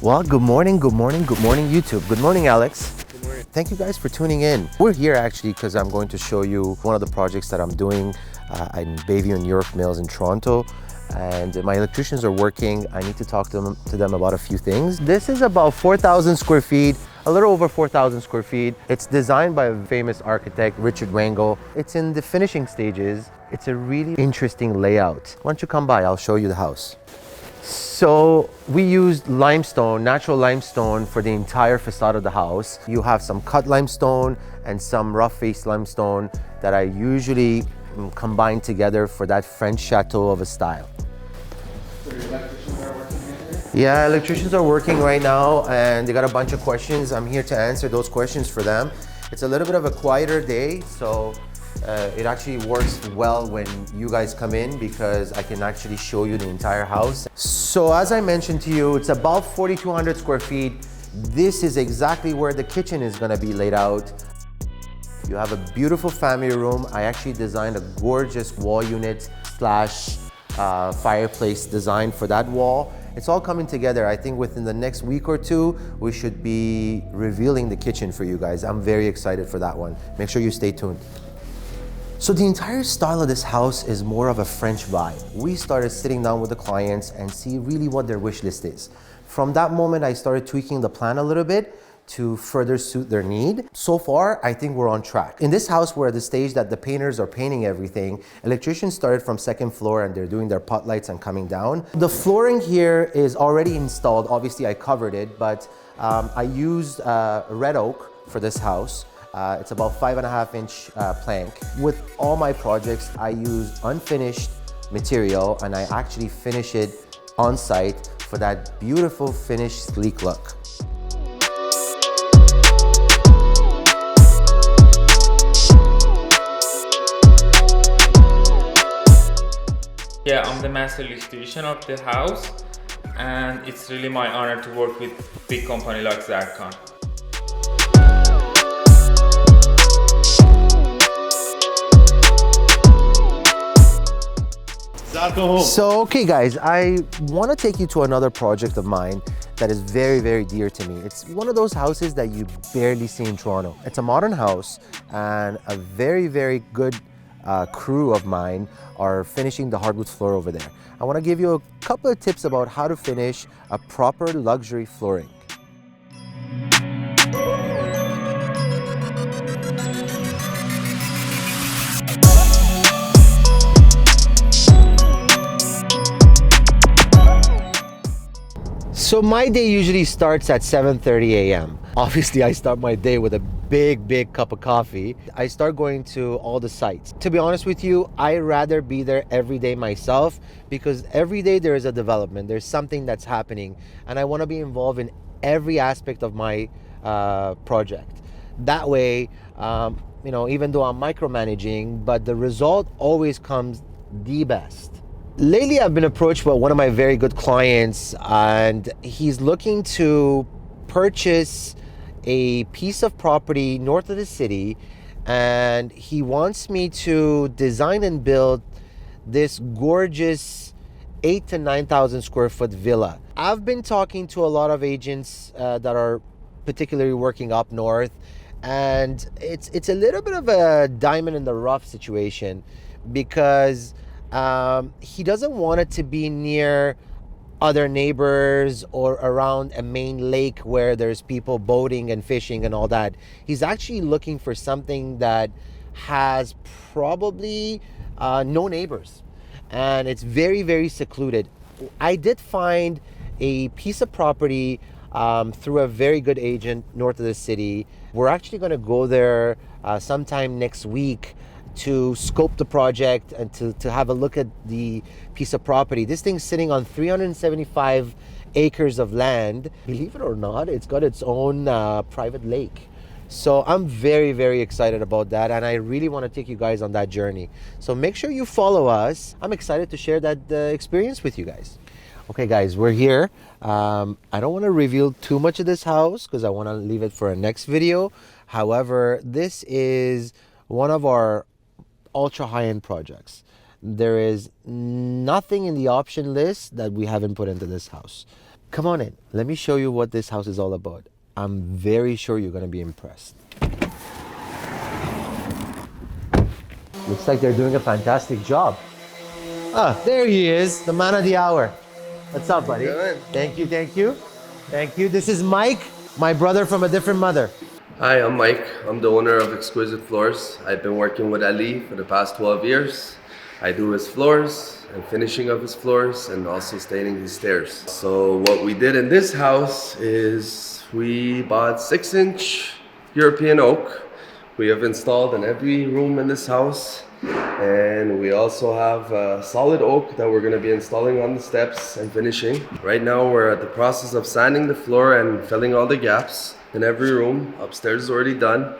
Well, good morning, YouTube. Good morning, Alex. Good morning. Thank you guys for tuning in. We're here actually because I'm going to show you one of the projects that I'm doing in Bayview and York Mills in Toronto. And my electricians are working. I need to talk to them about a few things. This is about 4,000 square feet, a little over 4,000 square feet. It's designed by a famous architect, Richard Wangle. It's in the finishing stages. It's a really interesting layout. Why don't you come by, I'll show you the house. So we used limestone, natural limestone for the entire facade of the house. You have some cut limestone and some rough face limestone that I usually combine together for that French chateau of a style. So your electricians are working here? Yeah, electricians are working right now and they got a bunch of questions. I'm here to answer those questions for them. It's a little bit of a quieter day, so it actually works well when you guys come in because I can actually show you the entire house. So as I mentioned to you, it's about 4,200 square feet. This is exactly where the kitchen is gonna be laid out. You have a beautiful family room. I actually designed a gorgeous wall unit slash fireplace design for that wall. It's all coming together. I think within the next week or two, we should be revealing the kitchen for you guys. I'm very excited for that one. Make sure you stay tuned. So the entire style of this house is more of a French vibe. We started sitting down with the clients and see really what their wish list is. From that moment, I started tweaking the plan a little bit to further suit their need. So far, I think we're on track. In this house, we're at the stage that the painters are painting everything. Electricians started from second floor and they're doing their pot lights and coming down. The flooring here is already installed. Obviously, I covered it, but I used red oak for this house. It's about 5.5 inch plank. With all my projects, I use unfinished material and I actually finish it on site for that beautiful finished sleek look. Yeah, I'm the master electrician of the house and it's really my honor to work with a big company like Zarkon. So, okay guys, I want to take you to another project of mine that is very, very dear to me. It's one of those houses that you barely see in Toronto. It's a modern house and a very, very good crew of mine are finishing the hardwood floor over there. I want to give you a couple of tips about how to finish a proper luxury flooring. So my day usually starts at 7:30 a.m. Obviously, I start my day with a big cup of coffee. I start going to all the sites. To be honest with you, I rather be there every day myself because every day there is a development. There's something that's happening and I want to be involved in every aspect of my project. That way, even though I'm micromanaging, but the result always comes the best. Lately, I've been approached by one of my very good clients and he's looking to purchase a piece of property north of the city and he wants me to design and build this gorgeous 8,000 to 9,000 square foot villa. I've been talking to a lot of agents that are particularly working up north and it's a little bit of a diamond in the rough situation because he doesn't want it to be near other neighbors or around a main lake where there's people boating and fishing and all that. He's actually looking for something that has probably no neighbors and it's very, very secluded. I did find a piece of property through a very good agent north of the city. We're actually going to go there sometime next week to scope the project and to have a look at the piece of property. This thing's sitting on 375 acres of land. Believe it or not, it's got its own private lake. So I'm very, very excited about that, and I really want to take you guys on that journey. So make sure you follow us. I'm excited to share that experience with you guys. Okay guys, we're here. I don't want to reveal too much of this house because I want to leave it for a next video. However, this is one of our ultra high-end projects. There is nothing in the option list that we haven't put into this house. Come on in. Let me show you what this house is all about. I'm very sure you're going to be impressed. Looks like they're doing a fantastic job. Ah, there he is, the man of the hour. What's up, buddy? Good. Thank you, thank you. Thank you. This is Mike, my brother from a different mother. Hi, I'm Mike. I'm the owner of Exquisite Floors. I've been working with Ali for the past 12 years. I do his floors and finishing of his floors and also staining his stairs. So what we did in this house is we bought 6-inch European oak. We have installed in every room in this house. And we also have solid oak that we're going to be installing on the steps and finishing. Right now we're at the process of sanding the floor and filling all the gaps in every room. Upstairs is already done.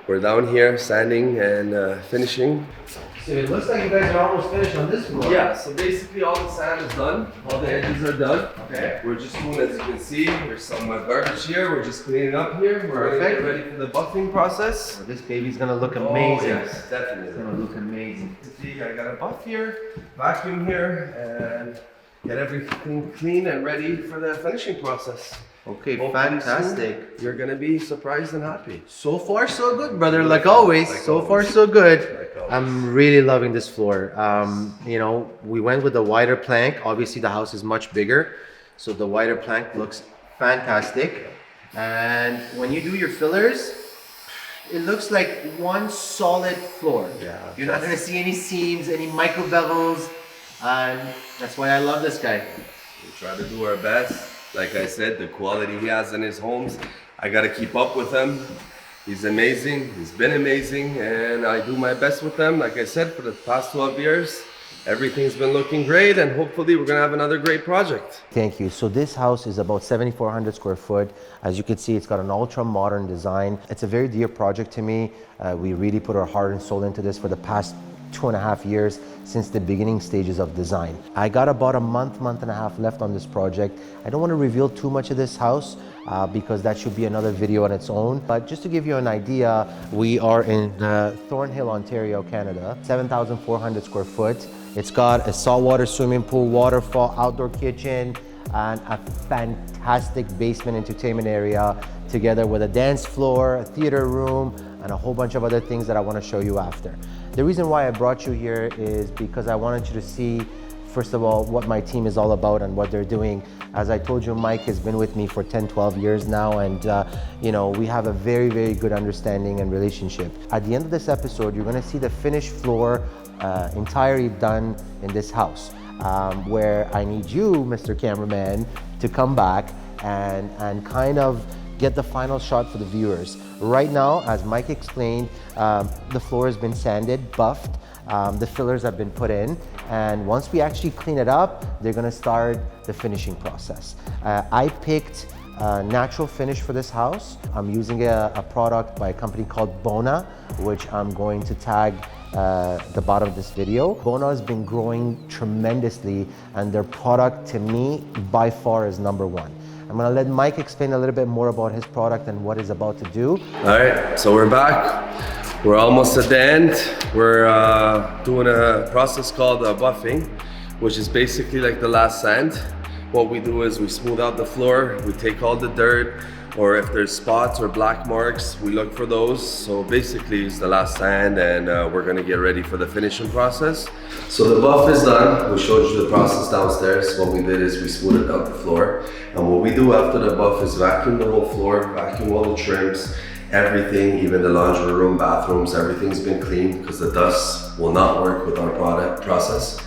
We're down here sanding and finishing. So it looks like you guys are almost finished on this floor. Yeah, so basically all the sand is done. All the edges are done. Okay. We're just doing, as you can see, there's some garbage here. We're just cleaning up here. We're gonna get ready for the buffing process. This baby's gonna look amazing. Oh, yes, definitely. It's gonna look amazing. See, I got a buff here, vacuum here, and get everything clean and ready for the finishing process. Okay, Hopefully fantastic. soon You're gonna be surprised and happy. So far, so good, brother. Like always. So far, so good. I'm really loving this floor. You know, we went with the wider plank. Obviously, the house is much bigger, so the wider plank looks fantastic. And when you do your fillers, it looks like one solid floor. Yeah, You're not gonna see any seams, any micro bevels, and that's why I love this guy. We try to do our best. Like I said, the quality he has in his homes, I gotta keep up with him. He's amazing, he's been amazing, and I do my best with them. Like I said, for the past 12 years, everything's been looking great, and hopefully we're gonna have another great project. Thank you. So this house is about 7,400 square foot. As you can see, it's got an ultra modern design. It's a very dear project to me. We really put our heart and soul into this for the past 2.5 years since the beginning stages of design. I got about a month and a half left on this project. I don't want to reveal too much of this house because that should be another video on its own. But just to give you an idea, we are in Thornhill, Ontario, Canada, 7,400 square foot. It's got a saltwater swimming pool, waterfall, outdoor kitchen, and a fantastic basement entertainment area together with a dance floor, a theater room, and a whole bunch of other things that I want to show you after. The reason why I brought you here is because I wanted you to see, first of all, what my team is all about and what they're doing. As I told you, Mike has been with me for 10, 12 years now, and you know, we have a very, very good understanding and relationship. At the end of this episode, you're gonna see the finished floor entirely done in this house, where I need you, Mr. Cameraman, to come back and kind of get the final shot for the viewers. Right now, as Mike explained, the floor has been sanded, buffed, the fillers have been put in, and once we actually clean it up, they're gonna start the finishing process. I picked natural finish for this house. I'm using a product by a company called Bona, which I'm going to tag the bottom of this video. Bona has been growing tremendously, and their product to me by far is #1. I'm gonna let Mike explain a little bit more about his product and what he's about to do. All right, so we're back. We're almost at the end. We're doing a process called buffing, which is basically like the last sand. What we do is we smooth out the floor, we take all the dirt, or if there's spots or black marks, we look for those. So basically it's the last sand, and we're gonna get ready for the finishing process. So the buff is done. We showed you the process downstairs. What we did is we smoothed out the floor. And what we do after the buff is vacuum the whole floor, vacuum all the trims, everything, even the laundry room, bathrooms, everything's been cleaned because the dust will not work with our product process.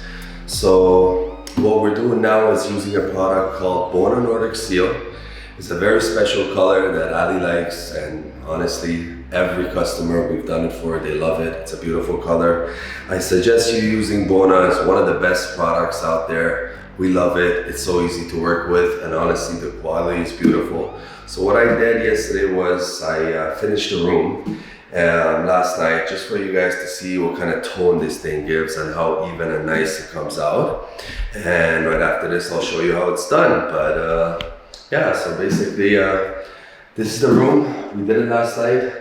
So what we're doing now is using a product called Bona Nordic Seal. It's a very special color that Ali likes, and honestly, every customer we've done it for, they love it. It's a beautiful color. I suggest you using Bona. It's one of the best products out there. We love it. It's so easy to work with, and honestly, the quality is beautiful. So what I did yesterday was I finished the room last night just for you guys to see what kind of tone this thing gives and how even and nice it comes out. And right after this, I'll show you how it's done. But yeah, so basically, this is the room. We did it last night,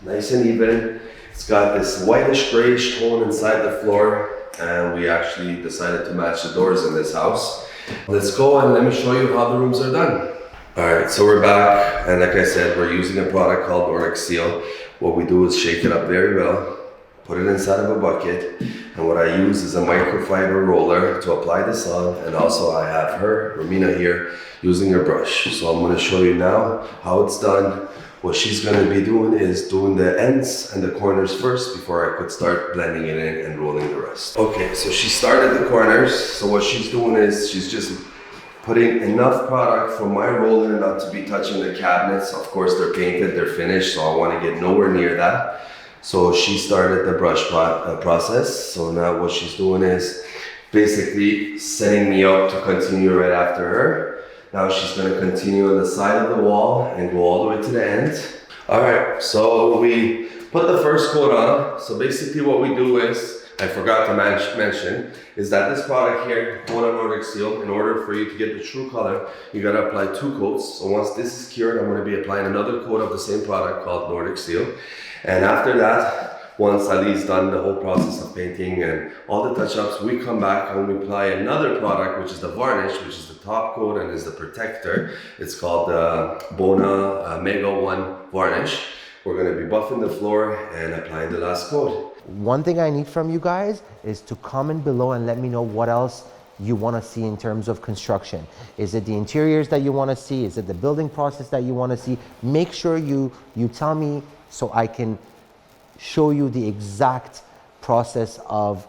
nice and even. It's got this whitish grayish tone inside the floor, and we actually decided to match the doors in this house. Let's go and let me show you how the rooms are done. All right, so we're back, and like I said, we're using a product called Nordic Seal. What we do is shake it up very well, put it inside of a bucket, and what I use is a microfiber roller to apply this on, and also I have her, Romina here, using her brush. So I'm gonna show you now how it's done. What she's gonna be doing is doing the ends and the corners first before I could start blending it in and rolling the rest. Okay, so she started the corners. So what she's doing is she's just putting enough product for my roller not to be touching the cabinets. Of course, they're painted, they're finished, so I wanna get nowhere near that. So she started the brush process. So now what she's doing is basically setting me up to continue right after her. Now she's gonna continue on the side of the wall and go all the way to the end. All right, so we put the first coat on. So basically what we do is, I forgot to mention, is that this product here, Bona Nordic Seal, in order for you to get the true color, you gotta apply 2 coats. So once this is cured, I'm gonna be applying another coat of the same product called Nordic Seal. And after that, once Ali's done the whole process of painting and all the touch-ups, we come back and we apply another product, which is the varnish, which is the top coat and is the protector. It's called the Bona Mega 1 varnish. We're gonna be buffing the floor and applying the last coat. One thing I need from you guys is to comment below and let me know what else you want to see in terms of construction. Is it the interiors that you want to see? Is it the building process that you want to see? Make sure you tell me so I can show you the exact process of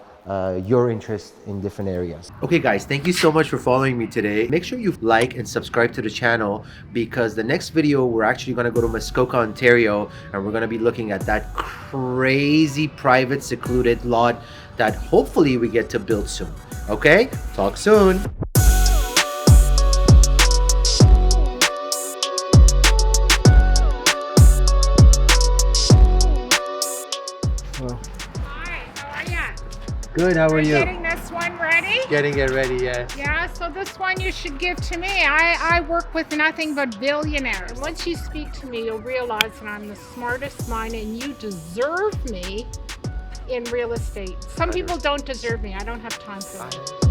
your interest in different areas. Okay guys, thank you so much for following me today. Make sure you like and subscribe to the channel, because the next video we're actually going to go to Muskoka, Ontario, and we're going to be looking at that crazy private secluded lot that hopefully we get to build soon. Okay, talk soon. Good, how are you? Getting this one ready? Getting it ready, yes. Yeah, so this one you should give to me. I work with nothing but billionaires. Once you speak to me, you'll realize that I'm the smartest mind and you deserve me in real estate. Some people don't deserve me. I don't have time for that.